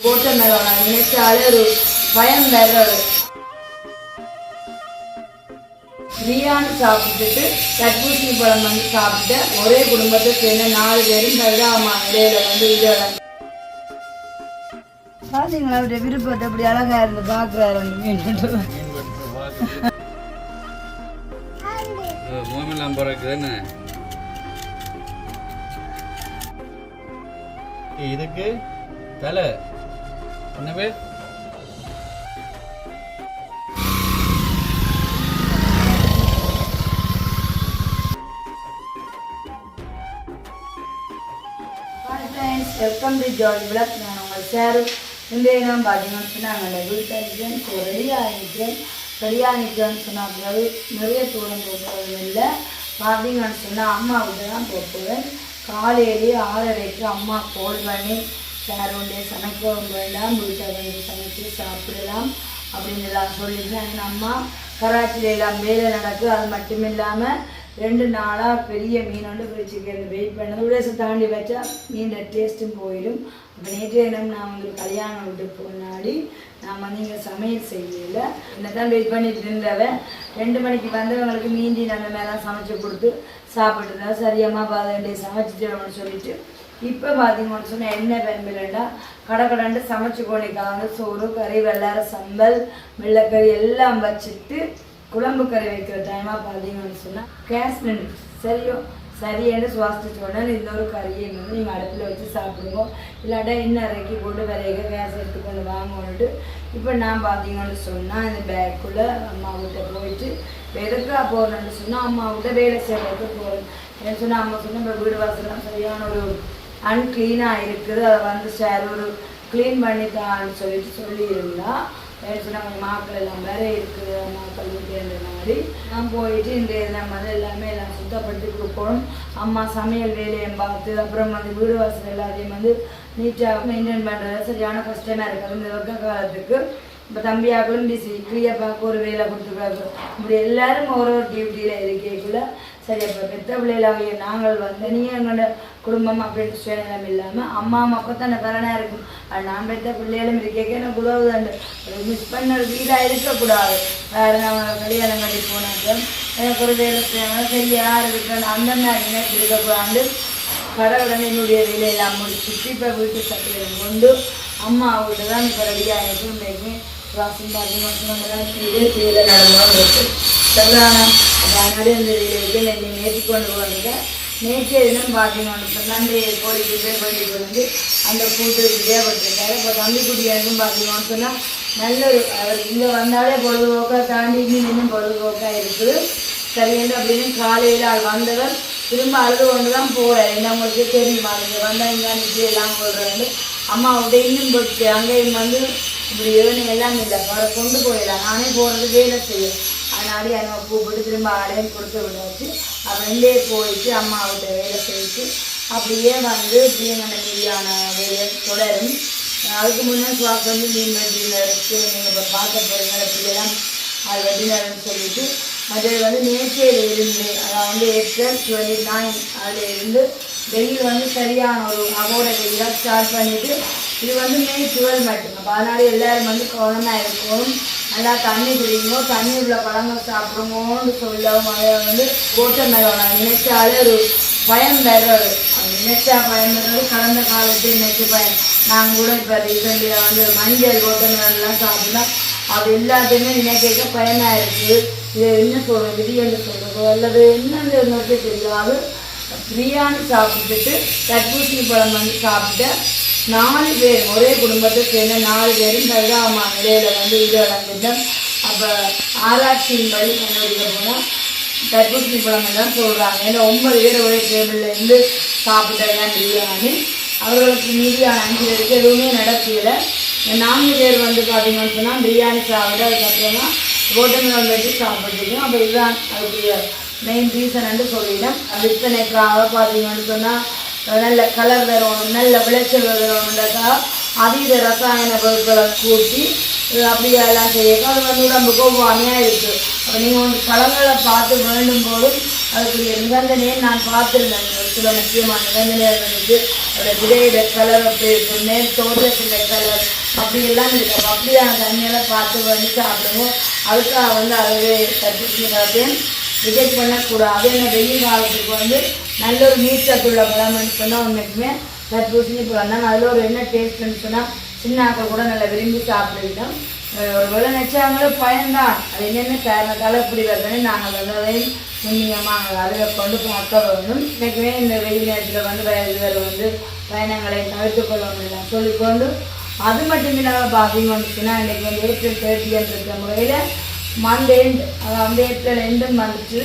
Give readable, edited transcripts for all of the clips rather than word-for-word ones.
போட்ட மேலோட நினைச்சாலே ஒரு பயம் வேறு. பிரியாணி சாப்பிட்டுட்டு தர்பூசணி பழம் வந்து சாப்பிட்டு ஒரே குடும்பத்தை சேர்ந்த 4 பேரும் கருதாமா இடையில வந்து இதோட பார்த்தீங்களா அவருடைய விருப்பத்தை அப்படி அழகா இருந்து பார்க்குறாரு. இதுக்கு தலை என்ன பேர்? Welcome to jolly vlog. நான் உங்கள் சார் இன்றைய நாம் பார்த்தீங்கன்னு சொன்னாங்க வீட்டில் ரெடியாக நிற்கிறேன்னு சொன்னாங்க. நிறைய தூரம் போகிறது இல்லை. பார்த்தீங்கன்னு சொன்னால் அம்மாவுக்கு தான் போக்குவேன். காலையிலேயே 6:30க்கு அம்மா கால் பண்ணி சார் ஒன்றே சமைக்க வேண்டாம், வீட்டில் வந்து சமைச்சு சாப்பிடலாம் அப்படின்னு எல்லாம் சொல்லியிருந்தேன். அம்மா கராச்சியில் எல்லாம் வேலை நடக்குது. அது மட்டும் இல்லாமல் 2 நாளாக பெரிய மீன் வந்து பிடிச்சிக்கிறது வெயிட் பண்ணது விடேசம் தாண்டி வச்சா மீன் டேஸ்ட்டும் போயிடும். அப்போ நேற்று தினம் நான் வந்து கல்யாணம் விட்டு முன்னாடி நான் வந்து இங்கே சமையல் செய்யலை. என்ன தான் வெயிட் பண்ணிட்டு இருந்தவன் 2 மணிக்கு வந்தவங்களுக்கு மீந்தி அந்த மேலாம் சமைச்சு கொடுத்து சாப்பிட்டுருந்தா சரியம்மா பாதண்டே சமைச்சிட்டோம்னு சொல்லிட்டு இப்போ பார்த்தீங்கன்னு சொன்னால் என்ன பெரும்பில்லைண்டா கடை சமைச்சு கொண்டிருக்காங்க. சோறு கறி வெள்ளார சம்பல் வெள்ளைக்கறி எல்லாம் வச்சுட்டு குழம்பு கறி வைக்கிற டைமாக பார்த்தீங்கன்னு சொன்னால் கேஸ் நின்று சரியான சுவாசிச்சு உடனே இந்த ஒரு கறியை வந்து நீங்கள் அடுப்பில் வச்சு சாப்பிடுங்க, இல்லாட்டா இன்னும் இறக்கி போட்டு விலையாக கேஸ் எடுத்துக்கொண்டு வாங்கணுன்ட்டு இப்போ நான் பார்த்தீங்கன்னு சொன்னால் இந்த பேக்குள்ளே அம்மாவிட்ட போயிட்டு எதுக்காக போகிறேன்னு சொன்னால் அம்மாவிட்ட வேலை செய்கிறதுக்கு போகிறேன். என்ன சொன்னால் அம்மா சொன்னால் இப்போ வீடு வாசலாம் சரியான ஒரு அன்க்ளீனாக இருக்குது, அதை வந்து சார் ஒரு க்ளீன் பண்ணித்தான்னு சொல்லியிருந்தா. சொன்னால் கொஞ்சம் மாக்கள் எல்லாம் வேற இருக்குது, மாக்கள் வீட்டுன்ற மாதிரி நான் போயிட்டு இந்த நம்ம வந்து எல்லாமே எல்லாம் சுத்தப்படுத்தி கொடுக்கணும். அம்மா சமையல் வேலையை பார்த்து அப்புறம் வந்து வீடு வாசல் எல்லாத்தையும் வந்து நீட்டாக மெயின்டைன் பண்ணுறது சரியான கஷ்டமாக இருக்குது இந்த வெக்க காலத்துக்கு. இப்போ தம்பியாக்களும் பிஸி, கிளியப்பாவுக்கு ஒரு வேலை கொடுத்துருக்காங்க. இப்படி எல்லாரும் ஒரு டியூட்டியில் இருக்கக்குள்ள சரி. அப்போ பெற்ற பிள்ளைகளாகிய நாங்கள் வந்து நீ எங்களோட குடும்பம் அப்படின்னு சுயநலம் இல்லாமல் அம்மா மக்கத்தான பலனாக இருக்கும். அது நான் பெற்ற பிள்ளைகளும் இருக்கேக்க எனக்கு உதவுதாண்டு மிஸ் பண்ண வீடாக இருக்கக்கூடாது. வேறு நம்ம கல்யாணம் கட்டி போனாக்க எனக்கு ஒரு வேலை செய்யணும் சரி யார் இருக்கணும் அந்த மாதிரி நினைப்பு இருக்கக்கூடாது. கடவுடன் என்னுடைய வேலையெல்லாம் முடிச்சுட்டு இப்போ வீட்டு சட்டையை கொண்டு அம்மா அவங்கள்ட்ட தான் இப்போ ரெடியாக இருக்கும். இன்றைக்கு வாசம் பார்த்தீங்கன்னா கீழே நடந்தோம் இருக்கு சரிதானம். அதனால இந்த வேலைக்கு என்னை ஏற்றிக்கொண்டு போகிறதுக்கு நேற்றைய தினம் பார்த்தீங்கன்னு சொன்னால் அந்த கோழிக்கு போய் வந்து அந்த கூட்டு தேவைப்பட்டிருக்காரு. இப்போ தம்பிக்குட்டி எனக்கும் பார்த்தீங்கன்னு சொன்னால் நல்ல ஒரு அவர் இங்கே வந்தாலே பொழுதுபோக்காக தாண்டி இன்னும் பொழுதுபோக்காக இருக்குது. சரியான அப்படின்னு காலையில் ஆள் வந்தவர் திரும்ப அழுது கொண்டு தான் போகிறார். என்ன உங்களுக்கு தெரியுமா இங்கே வந்தால் இங்கே நிற்க எல்லாம் போடுறாரு. அம்மாவோட இன்னும் போச்சு அங்கேயும் வந்து இப்படி ஏன்னு எல்லாம் இல்லை அவரை கொண்டு போயிடலாம், நானே போகிறது வேலை செய்யும். அதனாலே அதை கூப்பிட்டு திரும்ப ஆடையும் கொடுத்து விடாச்சு. அப்படியே போயிட்டு அம்மாவிட்ட வேலை செய்யிட்டு அப்படியே வந்து இப்படியான மீதியான வேலை தொடரும். அதுக்கு முன்னே சுவாசம் வந்து மீன் வண்டியில் இருக்குது நீங்கள் இப்போ பார்க்க போகிறீங்க அப்படியெல்லாம் அது வண்டினர்னு சொல்லிட்டு மற்றது வந்து நேற்றையில் இருந்து அதாவது April 29 அதில் இருந்து வெயில் வந்து சரியான ஒரு அகோட வெயிலாக ஸ்டார்ட் பண்ணிவிட்டு இது வந்து May 12 மட்டும். அப்போ அதனால எல்லோரும் வந்து கவனமாக இருக்கணும், நல்லா தண்ணி குடிக்கணும், தண்ணி உள்ள பழங்கள் சாப்பிடுங்கன்னு சொல்லவும் அதை வந்து போட்ட மேலே நினைச்சாலே ஒரு பயம் வர்றது. அது நினைச்சா பயம் வர்றது கடந்த காலத்து நினைச்ச பயம். நாங்கள் கூட இப்போ ரீசெண்டாக வந்து மஞ்சள் போட்ட மேலாம் சாப்பிட்டா அது எல்லாத்தையுமே நினைக்க பயனாக இருக்குது. இது என்ன சொல்கிறது விதின்னு சொல்கிறதோ அல்லது என்னன்னு நோக்கி தெரியாது. பிரியாணி சாப்பிட்டுட்டு தர்பூசணி பழம் வந்து சாப்பிட்டு 4 பேர் ஒரே குடும்பத்தை சேர்ந்த 4 பேரும் கருதாமா நிலையில் வந்து இது வளர்ந்துட்டோம். அப்போ ஆராய்ச்சியின் படி கண்டுபிடிக்க போனால் தர்பூசணி பழம் தான் சொல்கிறாங்க. ஏன்னா 9 பேர் ஒரே டேபிளில் இருந்து சாப்பிட்டதான் பிரியாணி. அவர்களுக்கு மீதியான 5 பேருக்கு எதுவுமே நடக்கலை. 4 பேர் வந்து பார்த்தீங்கன்னு சொன்னால் பிரியாணி சாப்பிட்டு அதுக்கப்புறமா கோட்டமில் வச்சு சாப்பிட்டுருக்கோம். அப்போ இதுதான் அதுக்கு மெயின் ரீசன் சொல்லிட்டேன். அது இத்தனைக்காக பார்த்தீங்கன்னு சொன்னால் நல்ல கலர் வரணும், நல்ல விளைச்சல் வரணுன்றக்கா அதீத ரசாயன பொருட்களை கூட்டி அப்படியெல்லாம் செய்யும் அது வந்து உடம்புக்கு ஒவ்வாமையாக இருக்குது. அப்போ நீங்கள் வந்து பழங்களை பார்த்து வேண்டும் போதும் அதுக்குரிய நிபந்தனையை நான் பார்த்துருந்தேன். ஒரு சில முக்கியமான நிபந்தனைகள் இருந்துச்சு. அதோட விதையிட கலர் அப்படி இருக்கும், மேல் தோட்டத்தில் கலர் அப்படியெல்லாம் இருக்குது. அப்படியான தண்ணியெல்லாம் பார்த்து வந்து சாப்பிடுவோம். அதுக்காக வந்து அதுவே தடுப்பூசி எல்லாத்தையும் ரிஜெக்ட் பண்ணக்கூடாது. ஏன்னா வெயில் காலத்துக்கு வந்து நல்ல ஒரு நீர்ச்சத்துள்ள பழம்னு சொன்னால் உண்மைக்குமே தடுப்பூசி போடணும். அதில் ஒரு என்ன டேஸ்ட்டுன்னு சொன்னால் சின்ன ஆக்கள் கூட நல்லா விரும்பி சாப்பிடுவிட்டோம். ஒரு வேலை நினச்சாங்களும் பயன்தான். அது என்னென்ன காரணத்தால் இப்படி வருதுன்னு நாங்கள் வந்து அதையும் முன்னியமாக அதில் கொண்டு பார்க்க வரணும். இன்றைக்குமே இந்த வெயில் நேரத்தில் வந்து வயது வந்து பயணங்களை தவிர்த்து கொள்ளணும் சொல்லிக்கொண்டு அது மட்டும் இல்லாமல் பார்த்தீங்கன்னா இன்றைக்கி வந்து ஏப்ரல் 30 இருக்கிற முறையில் மந்த் எண்ட் வந்து ஏப்ரல் எண்டும் வந்துட்டு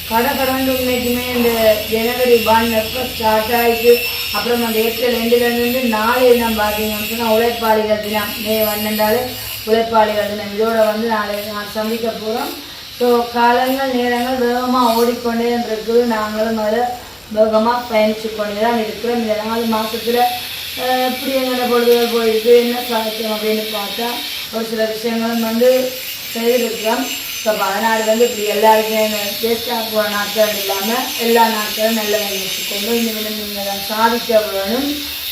கடந்து உண்மைக்குமே இந்த ஜனவரி 1 எப்போ ஸ்டார்ட் ஆகிட்டு அப்புறம் அந்த ஏப்ரல் 2 நாளைய தினம் பார்த்தீங்கன்னு சொன்னால் உழைப்பாளிகள் தினம் மே 12 உழைப்பாளிகள் தினம். இதோட வந்து நாளை நான் சந்திக்க போகிறோம். ஸோ காலங்கள் நேரங்கள் வேகமாக ஓடிக்கொண்டே இருக்குது. நாங்களும் அதில் வேகமாக பயணித்து கொண்டே தான் இருக்கிறோம். இந்த 4 மாதத்தில் எப்படி எங்களோட பொழுதுகள் போயிருக்கு, என்ன சாதிக்கும் அப்படின்னு பார்த்தா ஒரு சில விஷயங்களும் வந்து செய்திருக்கிறோம். ஸோ அதனால் வந்து இப்படி எல்லாருக்கும் டேஸ்டாக போகிற நாட்கள் இல்லாமல் எல்லா நாட்களும் நல்ல நினைச்சுக்கொண்டு இந்த நீங்கள் தான் சாதிக்க வேணும்.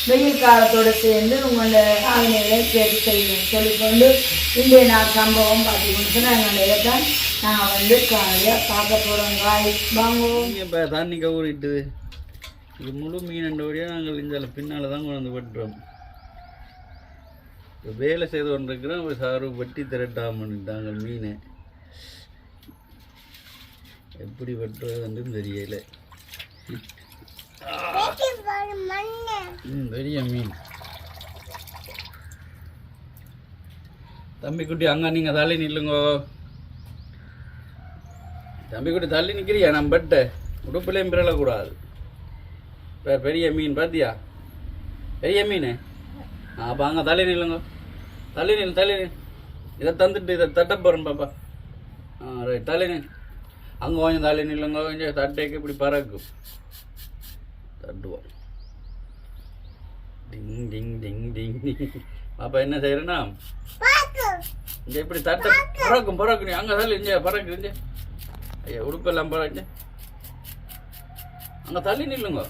வெயில் காலத்தோடு சேர்ந்து உங்களோட ஆய்வுகளை கேட்டு செய்யணும் சொல்லிக்கொண்டு இன்றைய நாள் சம்பவம் பார்த்தீங்கன்னு சொன்னால் எங்களுடைய தான் நாங்கள் வந்து காலையாக பார்க்க போகிறோம். காய் வாங்குவோம். இப்போ தண்ணி கவுரிட்டு இது முழு மீனண்டோடையாக நாங்கள் இந்த பின்னால் தான் கொண்டு வந்து வெட்டுறோம். இப்போ வேலை செய்து கொண்டிருக்கிறோம். ஒரு சாரு வெட்டி திரட்டாமட்டாங்க மீனை எப்படி வெட்டுறதுன்னு தெரியல. பெரிய மீன் தம்பிக்குட்டி அங்கே நீங்கள் தள்ளி நில்லுங்கோ. தம்பிக்குட்டி தள்ளி நிற்கிறியா? நான் பட்ட உடுப்புலையும் பிறலக்கூடாது. பெரிய மீன் பார்த்தியா? பெரிய மீன். அப்போ அங்கே தள்ளி நில்லுங்க. தள்ளி நில். இதை தந்துட்டு இதை தட்ட போகிறேன் பாப்பா. ரைட் தள்ளி நில். அங்கே கொஞ்சம் தள்ளி நில்லுங்க. கொஞ்சம் தட்டைக்கு இப்படி பறக்கும். தட்டுவோம். டிங் டிங் டிங் டிங் டிங். பாப்பா என்ன செய்யறேன்னா இங்கே இப்படி தட்டை பறக்கும். நீ அங்கே தள்ளி இங்கே பறக்கு. இங்கே ஐயா உடுப்பெல்லாம் பறக்கு. அங்கே தள்ளி நில்லுங்க.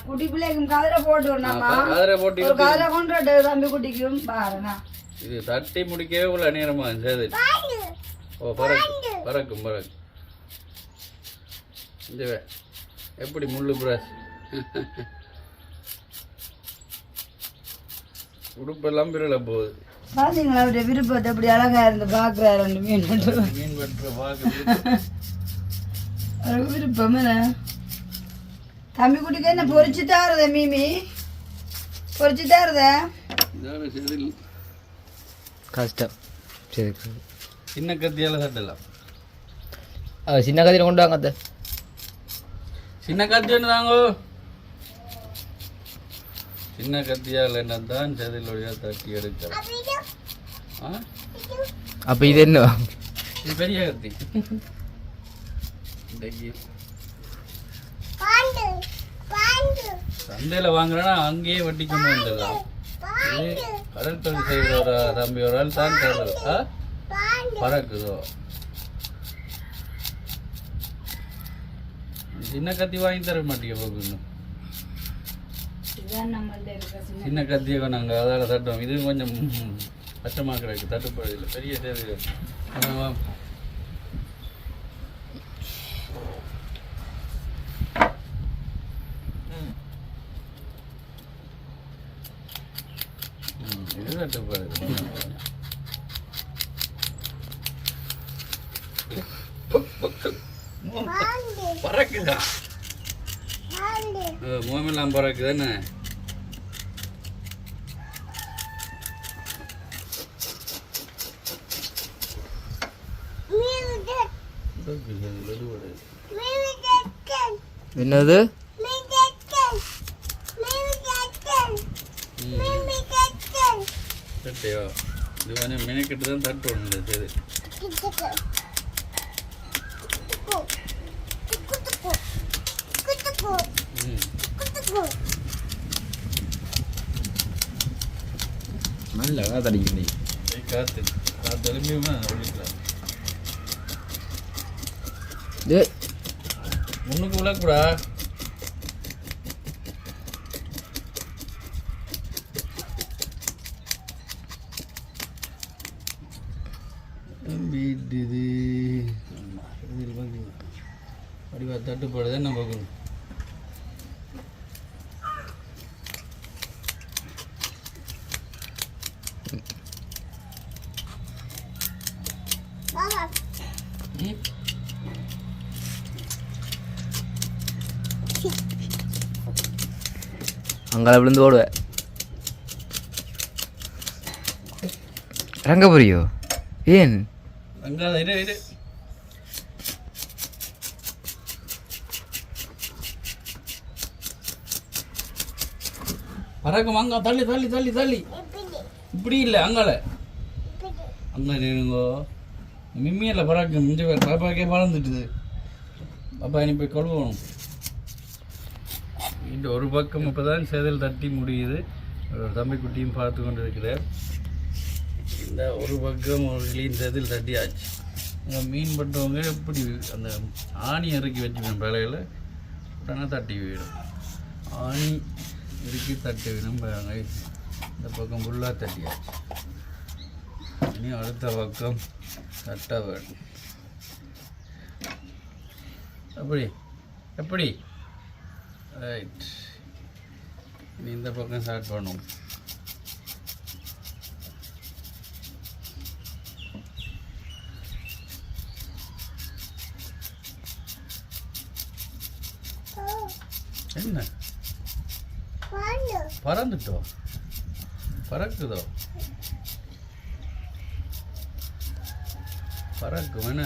குட்டி பிள்ளைக்கும் கதிரை போட்டு கதிரை கொண்டு தம்பி குட்டிக்கும் பாருங்க. இது தட்டி முடிக்கவே உள்ள நேரமா சரி. ஓ பறக்கும். இந்த எப்படி முள்ளு பிரஷ் உடுப்பெல்லாம் பிறல போகுது. பார்த்தீங்களா அவருடைய விருப்பத்தை எப்படி அழகா இருந்து பார்க்குறாரு. மீன் வெட்டுற பார்க்க விருப்பம் தம்பி குட்டிக்கு என்ன பொறிச்சு தாருத மீமி பொறிச்சு தாருத கஷ்டம். சரி சின்ன கத்தியால் தட்டலாம். சின்ன கத்தியில் கொண்டு வாங்க. சின்ன கத்தி ஒன்று தாங்கோ. சின்ன கத்தியால் என்னதான் செதிலொழியா தட்டி எடுக்கலாம். அப்போ இது என்ன? இது பெரிய கத்தி. சந்தையில் வாங்குறேன்னா அங்கேயே வட்டி கொண்டு வந்துடலாம். கடல் தொழில் செய்கிற ஒரு தம்பி ஒரு ஆள் தான் பறக்குதோ. சின்ன கத்தி வாங்கி தர மாட்டீங்க போகணும். சின்ன கத்தியை நாங்கள் அதால் தட்டுவோம். இது கொஞ்சம் கஷ்டமாக கிடக்கு. தட்டுப்படையில் பெரிய சேவை. இது தட்டுப்பாடு பறக்குதா? மோமெல்லாம் பறக்குதானே? என்னது? தட்டையோ இது கொஞ்சம் மெனக்கிட்டு தான் தட்டுவோம். சரி நல்லா தடிக்கணும். காத்து திரும்பியுமே விழிக்கலாம் டேய் முன்னுக்கு விழக்கூடா. வீட்டுது வடிவா தட்டுப்பாடுதான் நம்ம பார்க்கணும். அங்கே விழுந்து ஓடுவேன். இறங்க புரியோ ஏன் அங்கே இரு பறக்கும். அங்கே தள்ளி தள்ளி தள்ளி தள்ளி இப்படி இல்லை அங்கால அங்கே நிறுங்கோ. மிம்மியில் பறக்கும். மிஞ்ச பேர் பாப்பாக்கே பறந்துட்டுது. பாப்பா இனி போய் கழுவணும். இந்த ஒரு பக்கம் இப்போ தான் செதில் தட்டி முடியுது. ஒரு தம்பிக்குட்டியும் பார்த்து கொண்டு இருக்கிறார். இந்த ஒரு பக்கம் ஒரு கிளீன் செதில் தட்டியாச்சு. அங்கே மீன் பட்டவங்க எப்படி அந்த ஆணி இறக்கி வச்சுக்கணும் வேலையில் உடனே தட்டி விடும். ஆணி இறுக்கி தட்டி விடும். இந்த பக்கம் ஃபுல்லாக தட்டியாச்சு. இனி அடுத்த பக்கம் தட்ட வேணும். எப்படி எப்படி ரைட். இனி இந்த பக்கம் ஸ்டார்ட் பண்ணும். என்ன பறந்துட்டோ பறக்குதோ பறக்கும் என்ன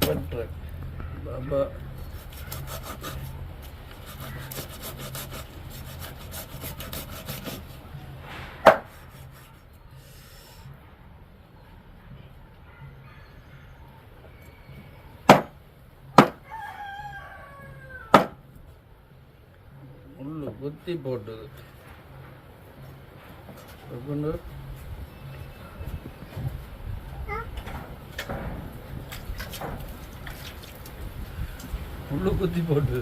பற்ற பாபா முள்ளு குத்தி போட்டது. முள்ளு குத்தி போட்டு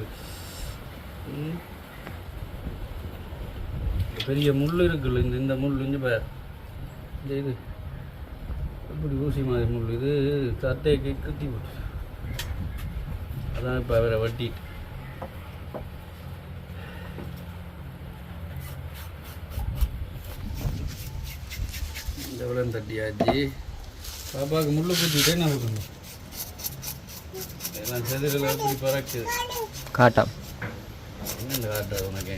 பெரிய முள் இருக்குல்ல. இந்த முள் இங்கே பேர் இந்த இது இப்படி ஊசி மாதிரி முள். இது சட்டைக்கு குத்தி போட்டு அதான் இப்போ அவரை வட்டிட்டு இந்த விளம் தட்டியாச்சு. பாப்பாவுக்கு முள்ளு குத்திட்டே நான் கொடுக்கணும். எல்லாம் செதில் எப்படி பறக்குது. காட்டாம் என்னென்ன காட்டுறது உனக்கு?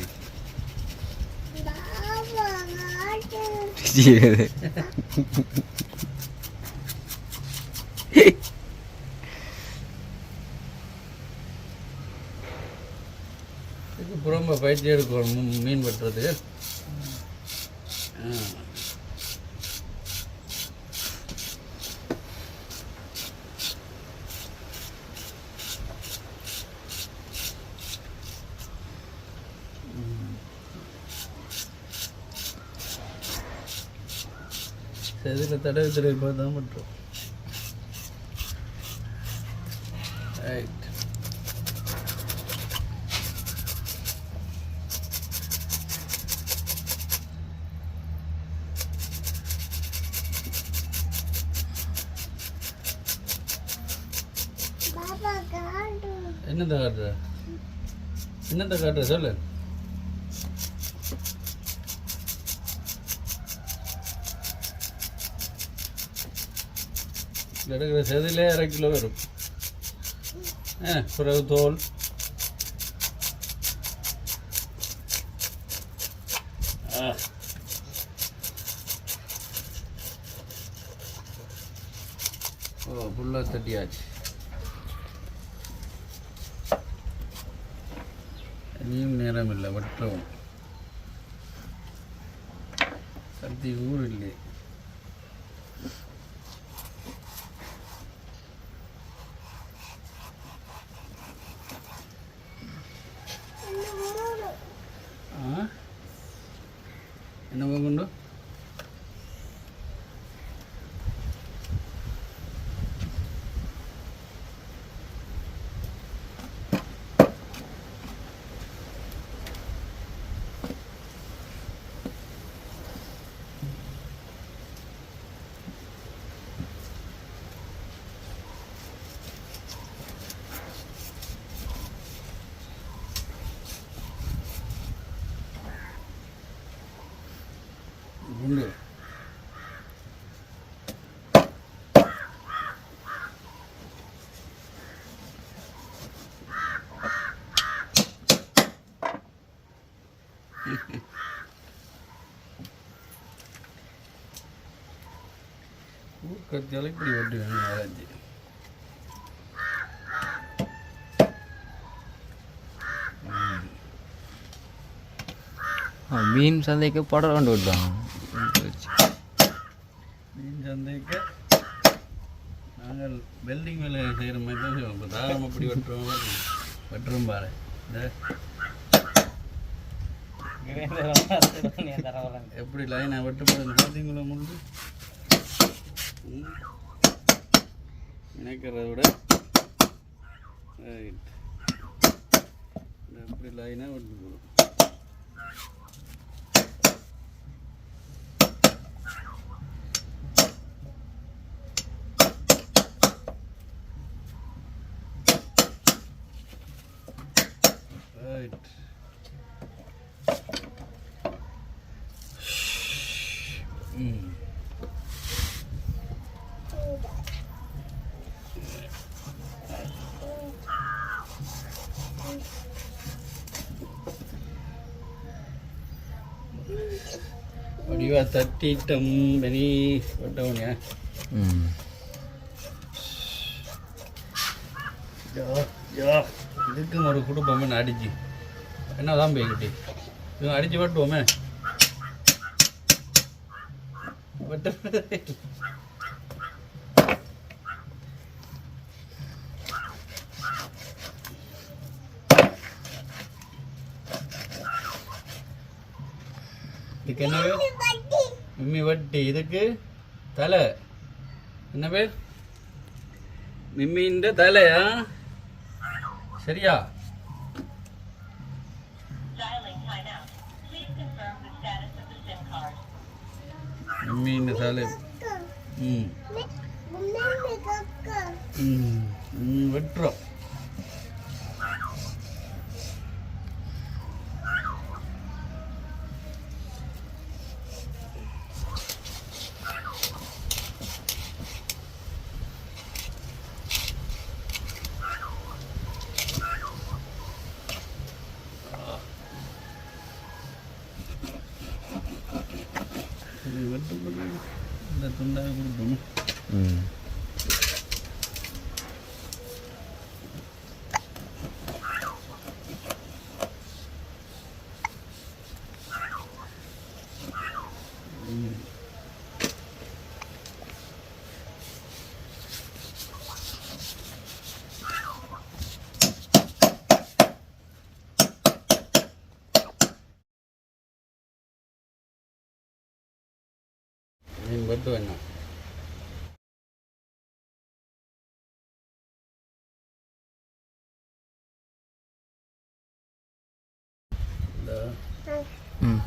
இதுக்கு ரொம்ப பயிற்சி எடுக்கணும் மீன் வெட்டுறது. இதில் தடவை தடவை தான் பண்ணுறோம். ரைட். என்னத்தை காட்டுற என்னத்தை காட்டுற சொல்லு. எடுக்கிற செதிலே 1/2 கிலோ வரும். பிறகு தோல் ஃபுல்லாக தட்டியாச்சு. இனியும் நேரம் இல்லை, வெட்டவும் சக்தி ஊர் இல்லை. என்ன கொண்டு குண்டு ஊர்க்கத்தியால் இப்படி வெட்டி வேணும். ஆராய்ச்சி மீன் சந்தைக்கு படம் கொண்டு விட்டாங்க. மீன் சந்தைக்கு நாங்கள் வெல்டிங் வேலை செய்கிற மாதிரி தான் செய்வோம். இப்போ தாரம் அப்படி வெட்டுறோம் பாரு. எப்படி லைனாக வெட்டுப்படுது பார்த்தீங்களா? முள்ளு நினைக்கிறத விட ரைட் எப்படி லைனாக வெட்டு போடும். ரைட் வடிவா தட்டிட்டம் வெனி விட்டவனியா. இதுக்கும் ஒரு குடும்பமே அடிச்சு என்னதான் போய்கிட்டு இவங்க அடிச்சு வெட்டுவோமே. வெட்ட இதுக்கு என்ன பேர்? மிம்மி வட்டி. இதுக்கு தலை என்ன பேர்? மிம்மின்ற தலையா? சரியா? மிம்மின்ற தலை. வெட்டுறோம். இந்த துண்டாக கொடுக்கணும். வெட்டு வேணும்.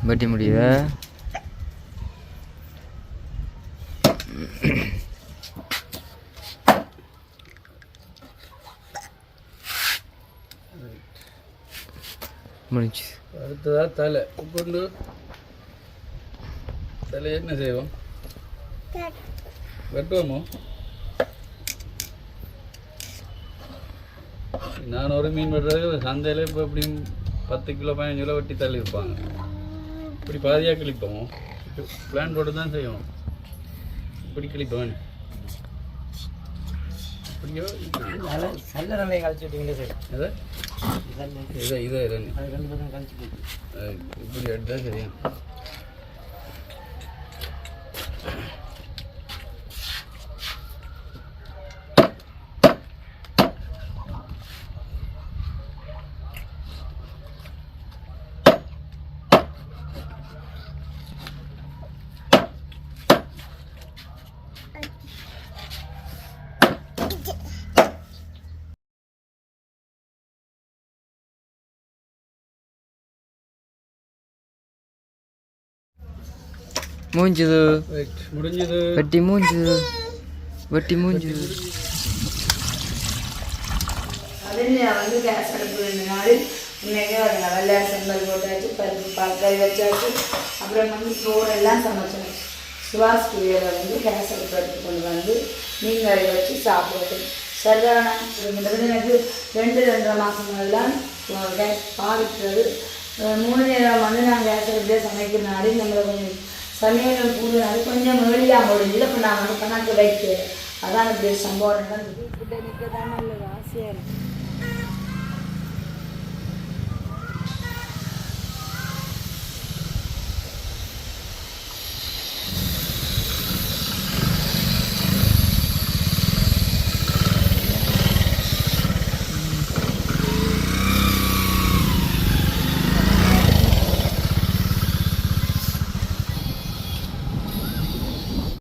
வெட்டி முடியுதா? முடிஞ்சு. அடுத்ததா தலை கொண்டு தலை என்ன செய்வோம்? வெட்டுவோமோ? நான் ஒரு மீன் வெட்டுறது சந்தையில் இப்போ எப்படியும் 10 கிலோ 15 கிலோ வெட்டி தள்ளி இருப்பாங்க. இப்படி பாதியாக கிழிப்போம். பிளான் போட்டு தான் செய்யணும். இப்படி கிழிப்போம். இப்படியோ சல்லறையை கழிச்சு விட்டீங்களே சார். இதை இதை இதை அது 2 பக்கம் கழிச்சு போயிட்டு இப்படி எடுத்தால் சரியா. மூஞ்சுது முடிஞ்சது. வெட்டி மூஞ்சுது வெட்டி மூஞ்சுது. அது கேஸ் அடுப்பு 2 நாள் இன்னைக்கே அதுங்க வெள்ளை செம்பல் போட்டாச்சு, பருப்பு பால் வச்சாச்சு. அப்புறம் சோறு எல்லாம் சமைச்சோம். சுவாஸ் குழியில் கேஸ் அடுப்பு எடுத்து கொண்டு வந்து மீன் கறி வச்சு சாப்பிடுறது சரியான. எனக்கு 2-2.5 மாதங்கள்லாம் கேஸ் பாதிக்கிறது. 3 நேரம் நான் கேஸ் அடுப்புலேயே சமைக்கிறனாடி நம்மளை கொஞ்சம் சமையல் கூடுனாலும் கொஞ்சம் வெளியாக முடிஞ்சு. இப்போ நான் கணக்கு வைக்கிறேன். அதான் இப்படி சம்பவம் நடந்தது. இப்படி நிற்க தான் நல்லது ஆசையாக இருக்குது.